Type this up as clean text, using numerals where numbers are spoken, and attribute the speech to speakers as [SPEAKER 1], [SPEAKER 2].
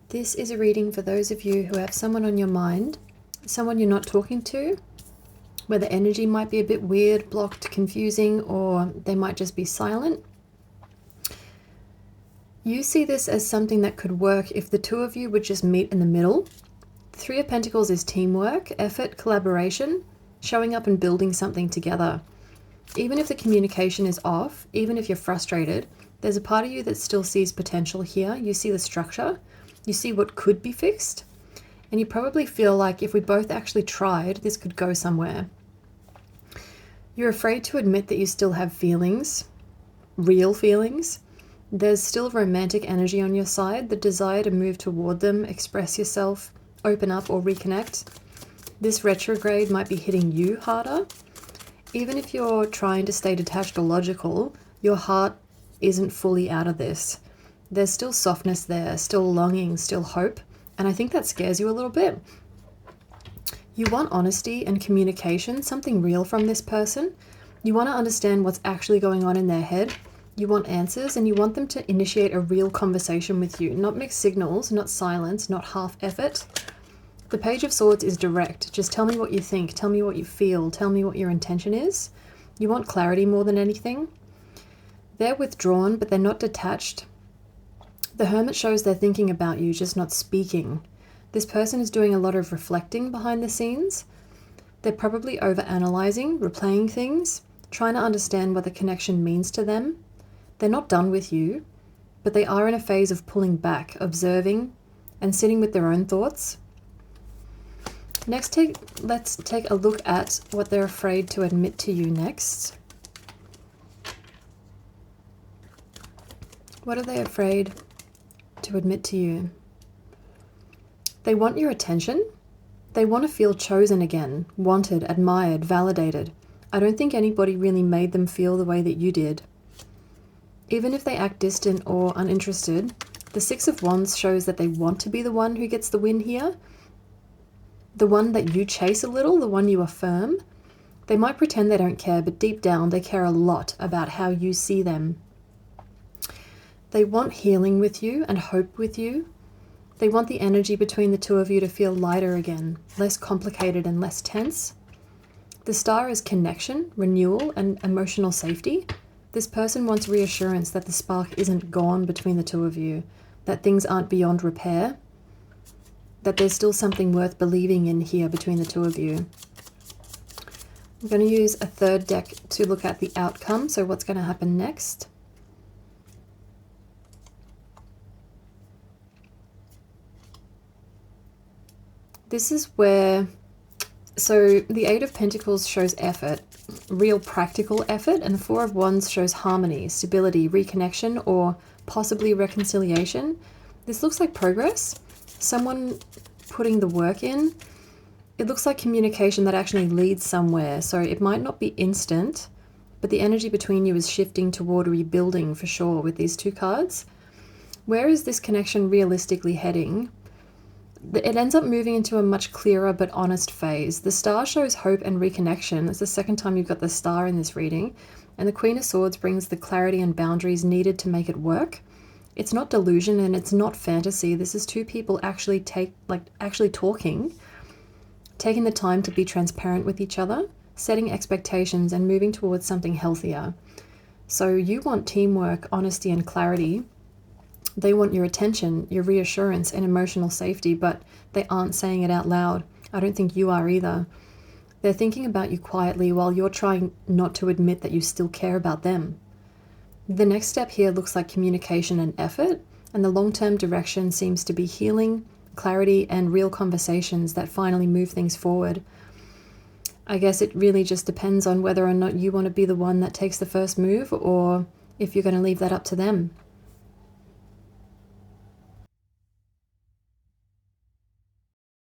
[SPEAKER 1] This is a reading for those of you who have someone on your mind, someone you're not talking to, where the energy might be a bit weird, blocked, confusing, or they might just be silent. You see this as something that could work if the two of you would just meet in the middle. Three of Pentacles is teamwork, effort, collaboration, showing up and building something together. Even if the communication is off, even if you're frustrated, there's a part of you that still sees potential here. You see the structure, you see what could be fixed, and you probably feel like if we both actually tried, this could go somewhere. You're afraid to admit that you still have feelings, real feelings. There's still romantic energy on your side, the desire to move toward them, express yourself, open up or reconnect. This retrograde might be hitting you harder. Even if you're trying to stay detached or logical, your heart isn't fully out of this. There's still softness there, still longing, still hope, and I think that scares you a little bit. You want honesty and communication, something real from this person. You want to understand what's actually going on in their head. You want answers, and you want them to initiate a real conversation with you, not mixed signals, not silence, not half effort. The Page of Swords is direct. Just tell me what you think, tell me what you feel, tell me what your intention is. You want clarity more than anything. They're withdrawn, but they're not detached. The Hermit shows they're thinking about you, just not speaking. This person is doing a lot of reflecting behind the scenes. They're probably overanalyzing, replaying things, trying to understand what the connection means to them. They're not done with you, but they are in a phase of pulling back, observing, and sitting with their own thoughts. Next, let's take a look at what they're afraid to admit to you next. What are they afraid to admit to you? They want your attention. They want to feel chosen again, wanted, admired, validated. I don't think anybody really made them feel the way that you did. Even if they act distant or uninterested, the Six of Wands shows that they want to be the one who gets the win here. The one that you chase a little, the one you affirm. They might pretend they don't care, but deep down they care a lot about how you see them. They want healing with you and hope with you. They want the energy between the two of you to feel lighter again, less complicated and less tense. The Star is connection, renewal, and emotional safety. This person wants reassurance that the spark isn't gone between the two of you, that things aren't beyond repair, that there's still something worth believing in here between the two of you. I'm going to use a third deck to look at the outcome, so what's going to happen next. This is where, so the Eight of Pentacles shows effort, real practical effort, and the Four of Wands shows harmony, stability, reconnection, or possibly reconciliation. This looks like progress, someone putting the work in. It looks like communication that actually leads somewhere, so it might not be instant, but the energy between you is shifting toward rebuilding for sure with these two cards. Where is this connection realistically heading? It ends up moving into a much clearer but honest phase. The Star shows hope and reconnection. It's the second time you've got the Star in this reading. And the Queen of Swords brings the clarity and boundaries needed to make it work. It's not delusion and it's not fantasy. This is two people actually talking, taking the time to be transparent with each other, setting expectations and moving towards something healthier. So you want teamwork, honesty, and clarity. They want your attention, your reassurance, and emotional safety, but they aren't saying it out loud. I don't think you are either. They're thinking about you quietly while you're trying not to admit that you still care about them. The next step here looks like communication and effort, and the long-term direction seems to be healing, clarity, and real conversations that finally move things forward. I guess it really just depends on whether or not you want to be the one that takes the first move, or if you're going to leave that up to them.